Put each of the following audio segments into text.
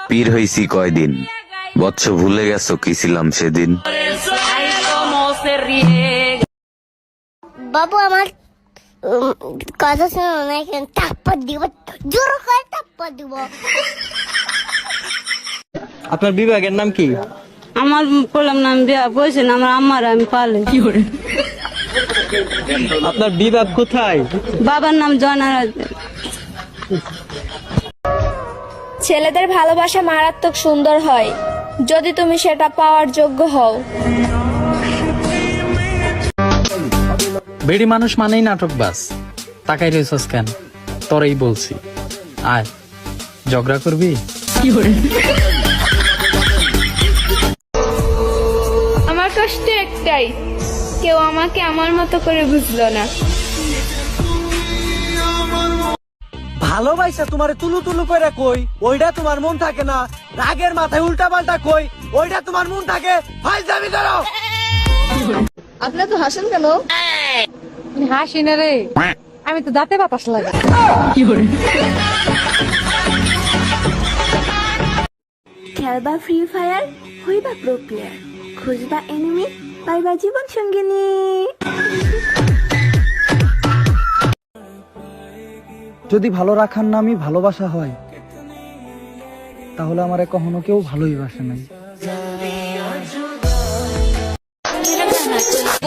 পীর হইছি কয়দিন, বৎস ভুলে গেছো কি ছিলাম সেদিন। বাবু আমার কথা শুনো না, এখানে টাপ্পা দিব, জোর করে টাপ্পা দিব। আপনার বিভাগের নাম কি? আমার বললাম না, আমি বিয়া বলছেন আমার আম্মার আমি পালে। আপনার বিভাগ কোথায়? বাবার নাম জয়নারাজ। ছেলেদের ভালোবাসা মারাত্মক সুন্দর হয় যদি তুমি সেটা পাওয়ার যোগ্য হও। বেড়ি মানুষ মানেই নাটকবাজ। তাকাই রয়েছস কেন? তোরই বলছি, আয় ঝগড়া করবি। আমার কষ্ট একটাই, কেউ আমাকে আমার মতো করে বুঝলো না। ভালোবাসা তোমারে তুলু তুলু করে কই, ওইটা তোমার মন থাকে না। রাগের মাথায় উল্টা পাল্টা কই, ওইটা তোমার মন থাকে। ফাইজলামি করো। আপনার তো হাসেন কেন? হাসি না রে, আমি তো দাঁতে বাতাস লাগে। খেলবা ফ্রি ফায়ার, হইবা প্রো প্লেয়ার, খুঁজবা এনিমি, পাইবা জীবন সঙ্গিনী। যদি ভালো রাখার নামই ভালোবাসা হয়, তাহলে আমার কখনো কেউ ভালোই বাসে নাই।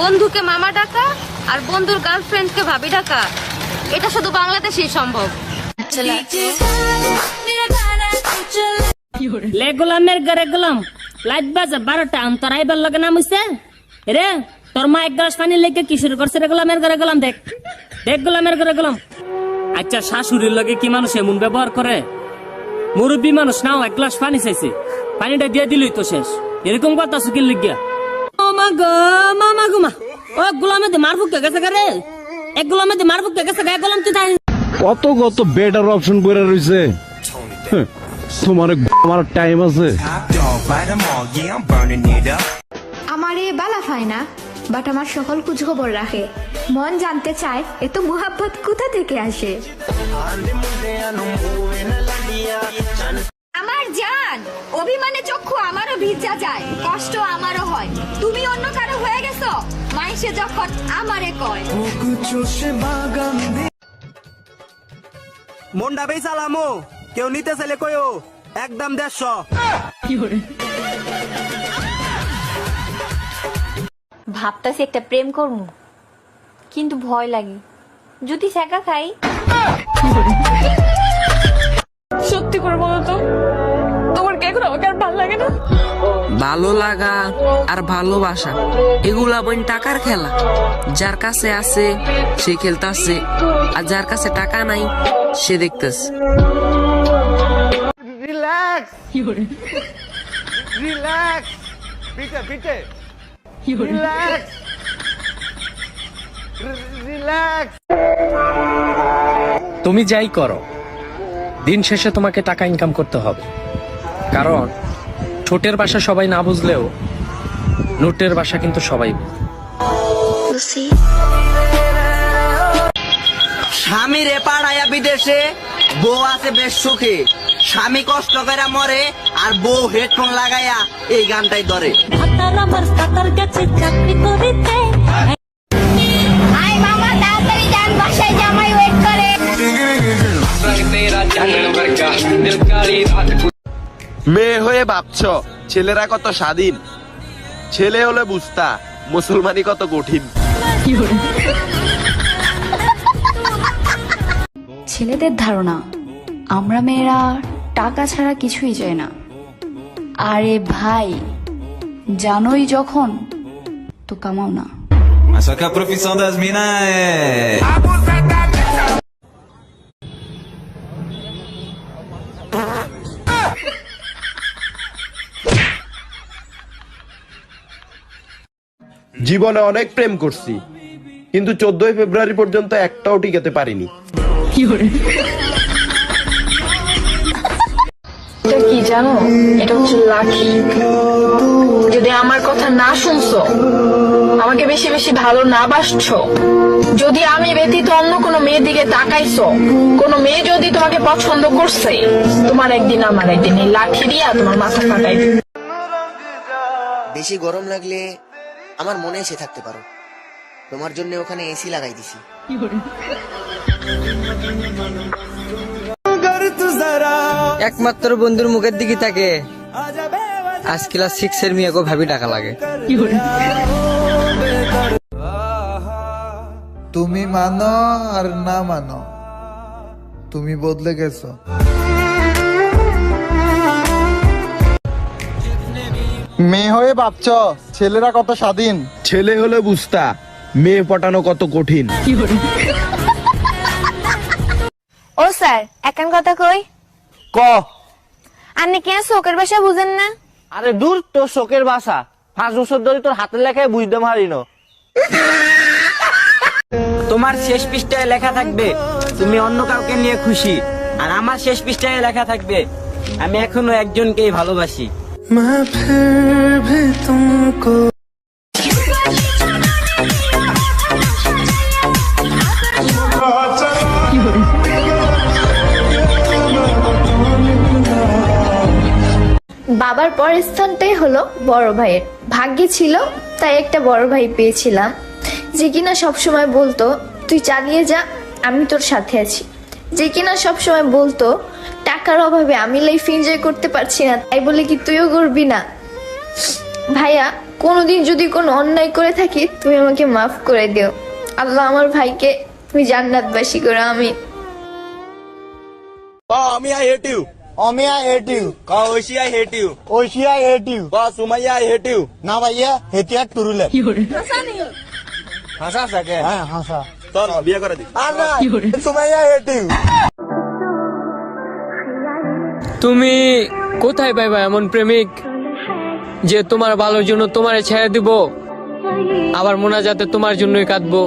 বন্ধুকে মামা ডাকা আর বন্ধুর গার্লফ্রেন্ডকে ভাবি ডাকা, এটা শুধু বাংলাদেশেই সম্ভব। লেগুলামের ঘরে গেলাম, লাইট বাজে 12টা, তোর আইবার লগে নাম হইছে রে। তোর মা এক গ্লাস পানি লেগে কি শুরু করছে? রেগুলামের ঘরে গেলাম, দেখ দেখ গোলামের ঘরে গেলাম। আচ্ছা, শাশুড়ির লগে কি মানুষ এমন ব্যবহার করে? মুরব্বী মানুষ নাও, এক গ্লাস পানি চাইছে, পানিটা দিয়ে দিলই তো শেষ। এরকম কথা সুকিল লিখিয়া মামা গো মা, ও গোলামে মার ফুকে গেছে রে, এক গোলামে মার ফুকে গেছে, এক গোলাম তুই কত বেটার অপশন পড়ে রইছে। তোমার আমার টাইম আছে। আমার এ বালা হয় না, বাট আমার সকল খোঁজ খবর রাখে। মন জানতে চায় এত মুহাব্বত কোথা থেকে আসে। আমার জান, অভিমানে চক্ষু আমারও ভিজা যায়, কষ্ট আমারও হয়। তুমি অন্য কারো হয়ে গেছো, মাইসে যখন আমারে কয়। মন্ডা বেই চালামো, কেউ নিতে চাইলে কইও, একদম 150। ভাবতাছি একটা প্রেম করবো, কিন্তু ভয় লাগে যদি ছেঁকা খাই। সত্যি করে বলো তো, তোমার কি এখন আমাকে আর ভালো লাগে না? ভালো লাগা আর ভালোবাসা এগুলা বোন টাকার খেলা। যার কাছে আছে সে খেলতেছে, আর যার কাছে টাকা নাই সে দেখতেছে। রিল্যাক্স রিল্যাক্স, পিটে পিটে রিল্যাক্স রিল্যাক্স। তুমি যাই করো, দিন শেষে তোমাকে টাকা ইনকাম করতে হবে। কারণ ঠোঁটের ভাষা সবাই না বুঝলেও নোটের ভাষা কিন্তু সবাই বুঝে। স্বামী রে পাড়াইয়া বিদেশে, বউ আছে বেশ সুখে। স্বামী কষ্ট করে মরে, আর বউ হেডফোন লাগাইয়া এই গানটাই ধরে। আই মামা তাড়াতাড়ি যান, বাসায় জামাই ওয়েট করে। মেয়ে হয়ে ভাবছ ছেলেরা কত স্বাধীন, ছেলে হলে বুঝতা মুসলমানি কত কঠিন। ছেলেদের ধারণা আমরা মেয়েরা টাকা ছাড়া কিছুই চাই না। আরে ভাই, জানোই যখন তো কামাও না। Só que a profissão das minas é... জীবনে অনেক প্রেম করছি, কিন্তু 14 ফেব্রুয়ারি পর্যন্ত একটাও টিকাতে পারিনি। এটা কি জানো? এটা হচ্ছে লাকি। যদি আমার কথা না শুনছো আমাকে বেশি বেশি ভালো না বাসছো, যদি আমি ব্যতীত অন্য কোনো মেয়ের দিকে তাকাইছো, কোনো মেয়ে যদি তোমাকে পছন্দ করছে, তোমার একদিন আমার একদিন এই লাঠি দিয়া তোমার মাথা ফাটাই দিবে। বেশি গরম লাগলে আমার মনে এসে থাকতে পারো, তোমার জন্য ওখানে এসি লাগাই দিছি। একমাত্র বন্ধুর মুখের দিকে তাকে আজ ক্লাস 6 এর মেয়েকে ভাবি টাকা লাগে। তুমি মানো আর না মানো, তুমি বদলে গেছো। মেয়ে হয়ে ভাবছ ছেলেরা কত স্বাধীন? ছেলে হলে বুঝতা মেয়ে পটানো কত কঠিন। ও স্যার একান কথা কই ক আপনি কেন শোকের ভাষা বুঝেন না? আরে দূর, তোর শোকের ভাষা 5 বছর ধরে তোর হাতের লেখায় বুঝতে পারিনো। তোমার শেষ পৃষ্ঠায় লেখা থাকবে তুমি অন্য কাউকে নিয়ে খুশি, আর আমার শেষ পৃষ্ঠায় লেখা থাকবে আমি এখনো একজনকেই ভালোবাসি। বাবার পরের স্থানটাই হলো বড় ভাইয়ের। ভাগ্যে ছিল তাই একটা বড় ভাই পেয়েছিলাম, যে কিনা সবসময় বলতো তুই চালিয়ে যা, আমি তোর সাথে আছি। যে কিনা সবসময় বলতো টাকার অভাবে আমি লাইফ এনজয় করতে পারছি না, তাই বলে কি তুইও করবি না? ভাইয়া কোনোদিন যদি কোনো অন্যায় করে থাকি তুমি আমাকে মাফ করে দিও। আল্লাহ আমার ভাইকে তুমি জান্নাতবাসী করো, আমি I hate you. Omi, I hate you. Oishi, I hate you. Oishi, I hate you. Sumaya, I hate you. না ভাইয়া হেতিয়ার টুরুলে হাসা সাকে হ্যাঁ হাসা চল বিয়ে করে দি। Sumaiya hate you. তুমি কোথায় পাইবা এমন প্রেমিক যে তোমার ভালোর জন্য তোমারে ছেড়ে দিব, আবার মোনাজাতে তোমার জন্যই কাঁদবো?